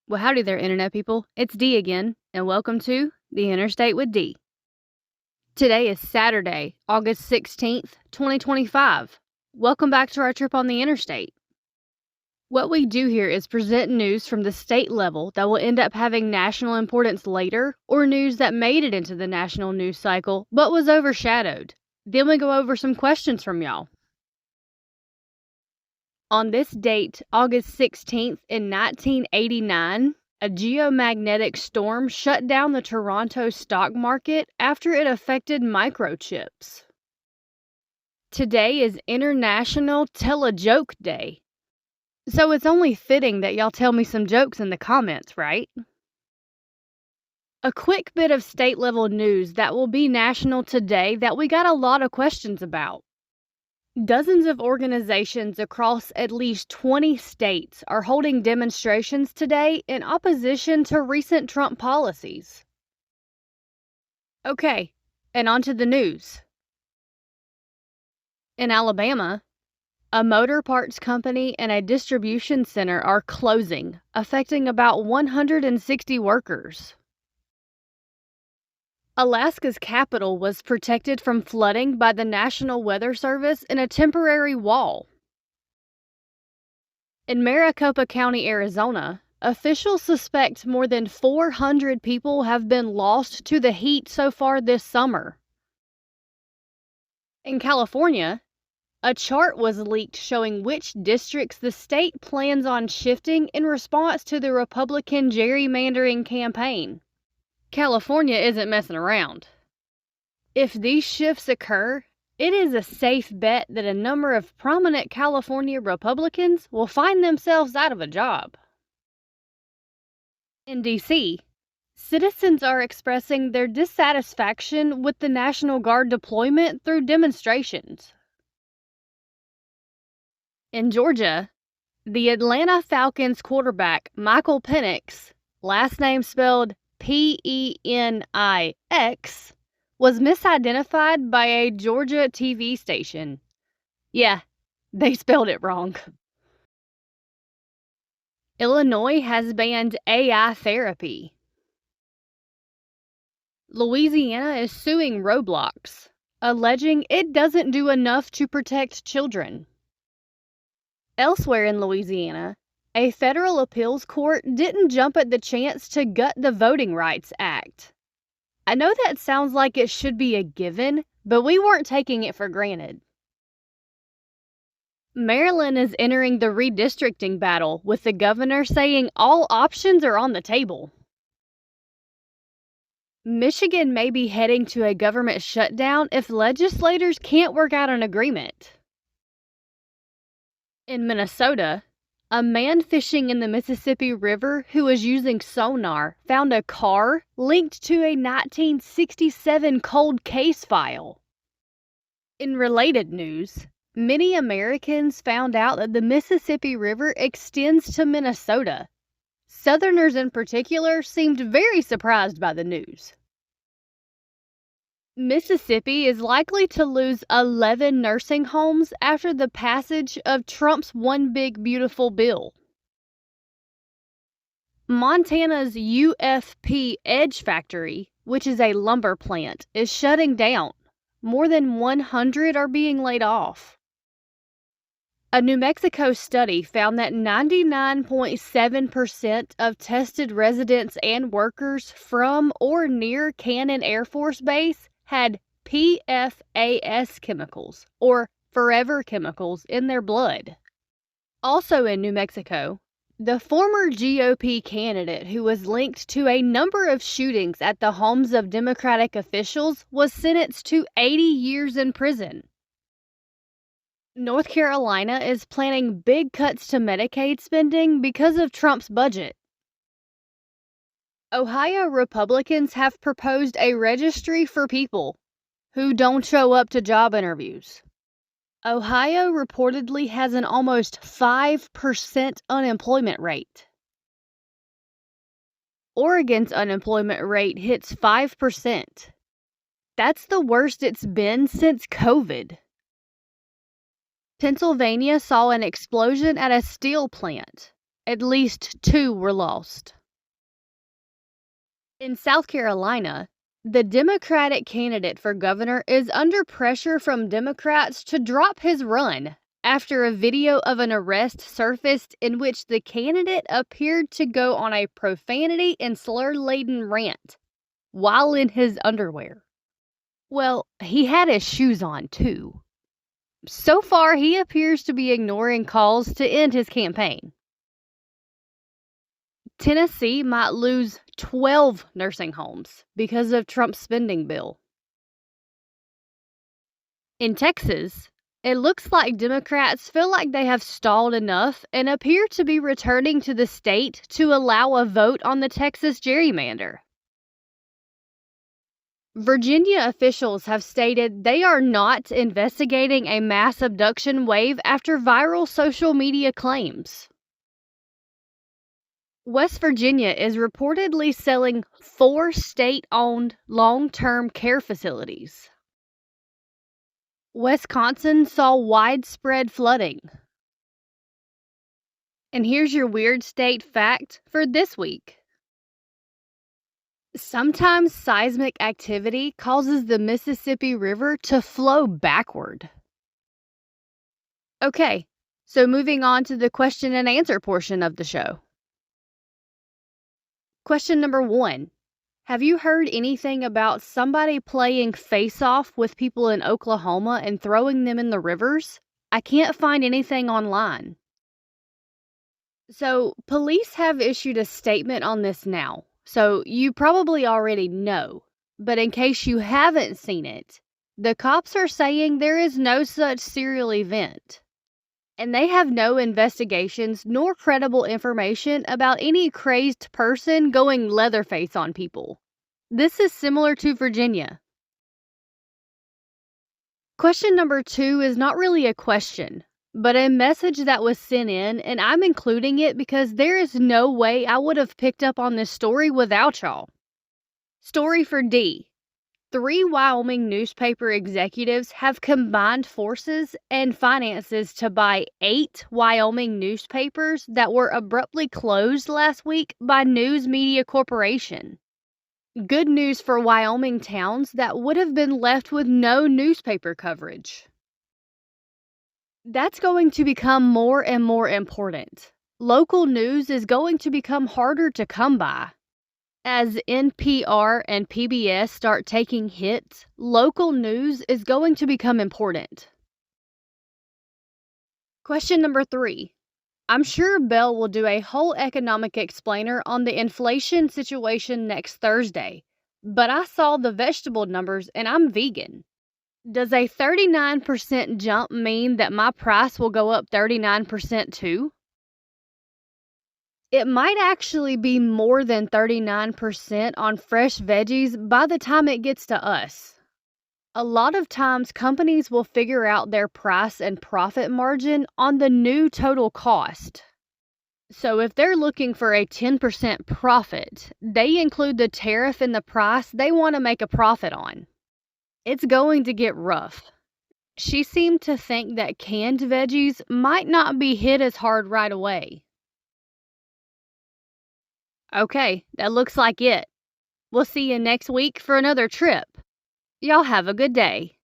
Well, howdy there, Internet people. It's Dee again, and welcome to the Interstate with Dee. Today is Saturday, August 16th, 2025. Welcome back to our trip on the Interstate. What we do here is present news from the state level that will end up having national importance later, or news that made it into the national news cycle but was overshadowed. Then we go over some questions from y'all. On this date, August 16th in 1989, a geomagnetic storm shut down the Toronto stock market after it affected microchips. Today is International Tell a Joke Day. So it's only fitting that y'all tell me some jokes in the comments, right? A quick bit of state-level news that will be national today that we got a lot of questions about. Dozens of organizations across at least 20 states are holding demonstrations today in opposition to recent Trump policies. Okay, and on to the news. In Alabama, a motor parts company and a distribution center are closing, affecting about 160 workers. Alaska's capital was protected from flooding by the National Weather Service in a temporary wall. In Maricopa County, Arizona, officials suspect more than 400 people have been lost to the heat so far this summer. In California, a chart was leaked showing which districts the state plans on shifting in response to the Republican gerrymandering campaign. California isn't messing around. If these shifts occur, it is a safe bet that a number of prominent California Republicans will find themselves out of a job. In D.C., citizens are expressing their dissatisfaction with the National Guard deployment through demonstrations. In Georgia, the Atlanta Falcons quarterback Michael Penix, last name spelled Penix, was misidentified by a Georgia TV station. Yeah, they spelled it wrong. Illinois has banned AI therapy. Louisiana is suing Roblox, alleging it doesn't do enough to protect children. Elsewhere in Louisiana, a federal appeals court didn't jump at the chance to gut the Voting Rights Act. I know that sounds like it should be a given, but we weren't taking it for granted. Maryland is entering the redistricting battle, with the governor saying all options are on the table. Michigan may be heading to a government shutdown if legislators can't work out an agreement. In Minnesota, a man fishing in the Mississippi River who was using sonar found a car linked to a 1967 cold case file. In related news, many Americans found out that the Mississippi River extends to Minnesota. Southerners in particular seemed very surprised by the news. Mississippi is likely to lose 11 nursing homes after the passage of Trump's One Big Beautiful Bill. Montana's UFP Edge Factory, which is a lumber plant, is shutting down. More than 100 are being laid off. A New Mexico study found that 99.7% of tested residents and workers from or near Cannon Air Force Base had PFAS chemicals, or forever chemicals, in their blood. Also in New Mexico, the former GOP candidate who was linked to a number of shootings at the homes of Democratic officials was sentenced to 80 years in prison. North Carolina is planning big cuts to Medicaid spending because of Trump's budget. Ohio Republicans have proposed a registry for people who don't show up to job interviews. Ohio reportedly has an almost 5% unemployment rate. Oregon's unemployment rate hits 5%. That's the worst it's been since COVID. Pennsylvania saw an explosion at a steel plant. At least 2 were lost. In South Carolina, the Democratic candidate for governor is under pressure from Democrats to drop his run after a video of an arrest surfaced in which the candidate appeared to go on a profanity and slur-laden rant while in his underwear. Well, he had his shoes on too. So far, he appears to be ignoring calls to end his campaign. Tennessee might lose 12 nursing homes because of Trump's spending bill. In Texas, it looks like Democrats feel like they have stalled enough and appear to be returning to the state to allow a vote on the Texas gerrymander. Virginia officials have stated they are not investigating a mass abduction wave after viral social media claims. West Virginia is reportedly selling 4 state-owned long-term care facilities. Wisconsin saw widespread flooding. And here's your weird state fact for this week. Sometimes seismic activity causes the Mississippi River to flow backward. Okay, so moving on to the question and answer portion of the show. Question number 1. Have you heard anything about somebody playing face-off with people in Oklahoma and throwing them in the rivers? I can't find anything online. So, police have issued a statement on this now, so you probably already know. But in case you haven't seen it, the cops are saying there is no such serial event. And they have no investigations nor credible information about any crazed person going Leatherface on people. This is similar to Virginia. Question number 2 is not really a question, but a message that was sent in, and I'm including it because there is no way I would have picked up on this story without y'all. Story for D. 3 Wyoming newspaper executives have combined forces and finances to buy 8 Wyoming newspapers that were abruptly closed last week by News Media Corporation. Good news for Wyoming towns that would have been left with no newspaper coverage. That's going to become more and more important. Local news is going to become harder to come by. As NPR and PBS start taking hits, local news is going to become important. Question number 3. I'm sure Belle will do a whole economic explainer on the inflation situation next Thursday, but I saw the vegetable numbers and I'm vegan. Does a 39% jump mean that my price will go up 39% too? It might actually be more than 39% on fresh veggies by the time it gets to us. A lot of times, companies will figure out their price and profit margin on the new total cost. So if they're looking for a 10% profit, they include the tariff in the price they want to make a profit on. It's going to get rough. She seemed to think that canned veggies might not be hit as hard right away. Okay, that looks like it. We'll see you next week for another trip. Y'all have a good day.